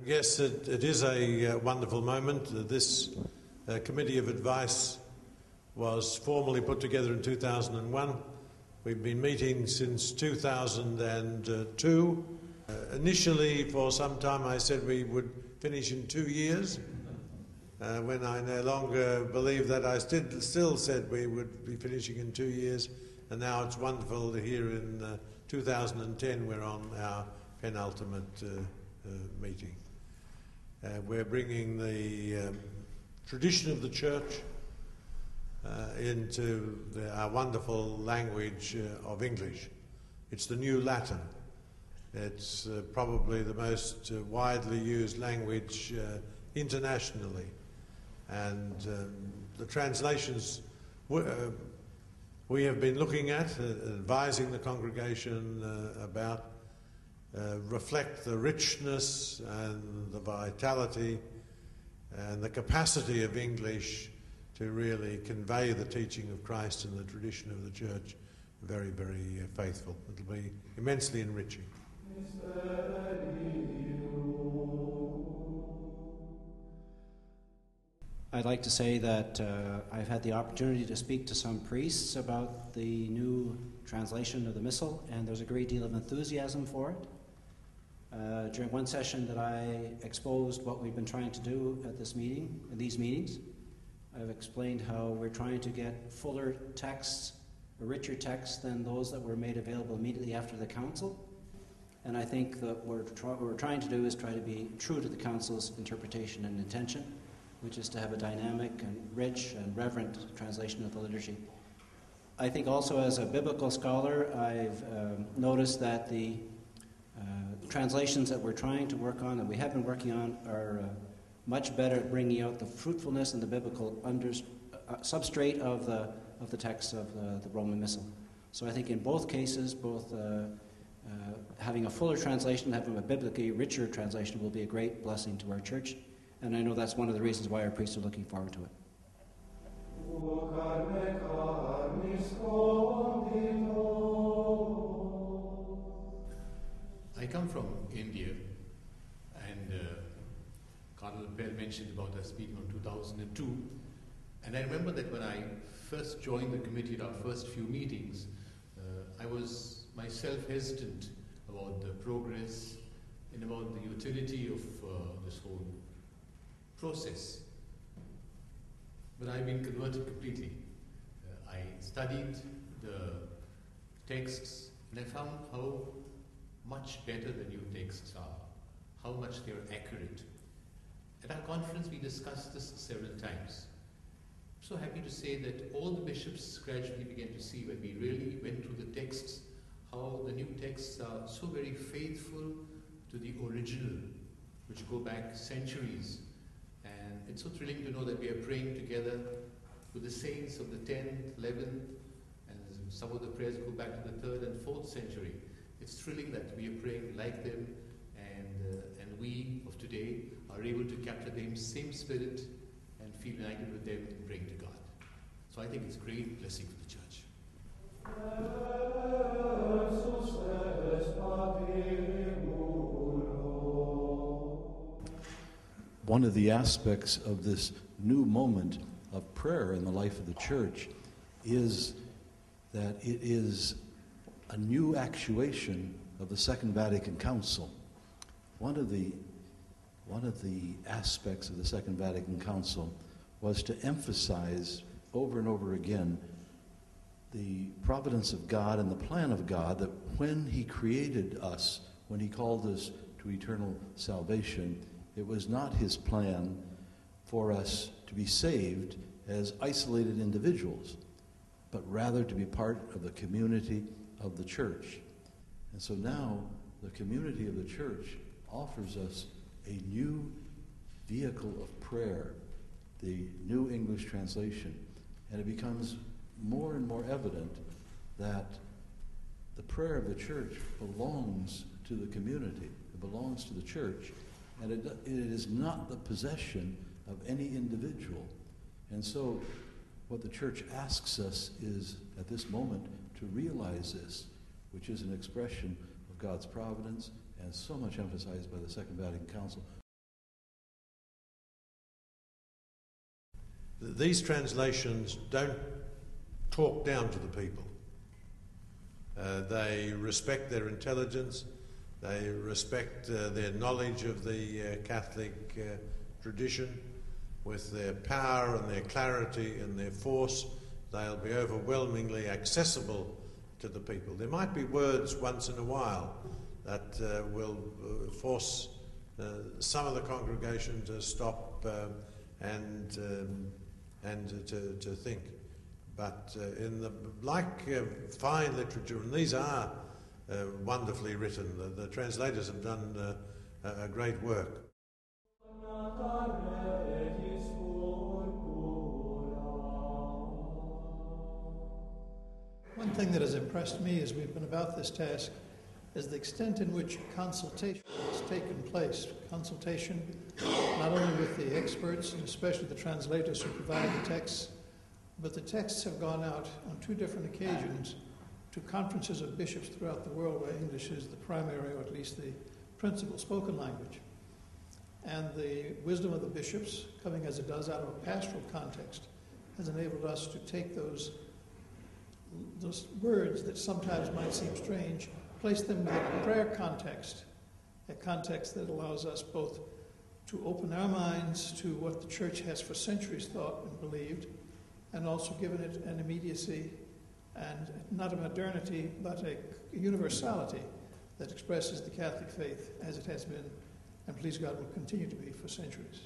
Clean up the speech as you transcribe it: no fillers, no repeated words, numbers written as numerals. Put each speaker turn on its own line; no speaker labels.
Yes, it is a wonderful moment. This Committee of Advice was formally put together in 2001. We've been meeting since 2002. Initially, for some time, I said we would finish in 2 years. When I no longer believe that, I still said we would be finishing in 2 years. And now it's wonderful to hear in 2010 we're on our penultimate meeting. We're bringing the tradition of the church into our wonderful language of English. It's the new Latin. It's probably the most widely used language internationally. And the translations we have been looking at, advising the congregation about, reflect the richness and the vitality and the capacity of English to really convey the teaching of Christ and the tradition of the church. Very, very faithful. It'll be immensely enriching.
I'd like to say that I've had the opportunity to speak to some priests about the new translation of the Missal, and there's a great deal of enthusiasm for it. During one session that I exposed what we've been trying to do at this meeting, in these meetings, I've explained how we're trying to get fuller texts, richer texts than those that were made available immediately after the Council. And I think that what we're trying to do is try to be true to the Council's interpretation and intention, which is to have a dynamic and rich and reverent translation of the liturgy. I think also as a biblical scholar, I've noticed that the translations that we're trying to work on, and we have been working on, are much better at bringing out the fruitfulness and the biblical substrate of the text of the Roman Missal. So I think in both cases, both having a fuller translation, having a biblically richer translation will be a great blessing to our church. And I know that's one of the reasons why our priests are looking forward to it.
I come from India, and Cardinal Pell mentioned about us being on 2002. And I remember that when I first joined the committee at our first few meetings, I was myself hesitant about the progress and about the utility of this whole process. But I've been converted completely. I studied the texts and I found how much better the new texts are, how much they are accurate. At our conference we discussed this several times. I'm so happy to say that all the bishops gradually began to see, when we really went through the texts, how the new texts are so very faithful to the original, which go back centuries. And it's so thrilling to know that we are praying together with the saints of the 10th, 11th, and some of the prayers go back to the 3rd and 4th century. It's thrilling that we are praying like them, and we of today are able to capture the same spirit and feel united with them and praying to God. So I think it's a great blessing for the church.
One of the aspects of this new moment of prayer in the life of the church is that it is a new actuation of the Second Vatican Council. One of the aspects of the Second Vatican Council was to emphasize over and over again the providence of God and the plan of God, that when He created us, when He called us to eternal salvation, it was not His plan for us to be saved as isolated individuals, but rather to be part of the community of the church. And so now the community of the church offers us a new vehicle of prayer, the New English Translation, and it becomes more and more evident that the prayer of the church belongs to the community, it belongs to the church, and it is not the possession of any individual. And so what the church asks us is, at this moment, to realize this, which is an expression of God's providence and so much emphasized by the Second Vatican Council.
these translations don't talk down to the people. They respect their intelligence, they respect their knowledge of the Catholic tradition. With their power and their clarity and their force, they'll be overwhelmingly accessible to the people. There might be words once in a while that will force some of the congregation to stop and to think. But in the fine literature, and these are wonderfully written. The translators have done a great work.
One thing that has impressed me as we've been about this task is the extent in which consultation has taken place. Consultation not only with the experts, and especially the translators who provide the texts, but the texts have gone out on 2 different occasions to conferences of bishops throughout the world where English is the primary, or at least the principal spoken language. And the wisdom of the bishops, coming as it does out of a pastoral context, has enabled us to take those words that sometimes might seem strange, place them in a prayer context, a context that allows us both to open our minds to what the Church has for centuries thought and believed, and also given it an immediacy and not a modernity, but a universality that expresses the Catholic faith as it has been, and please God will continue to be for centuries.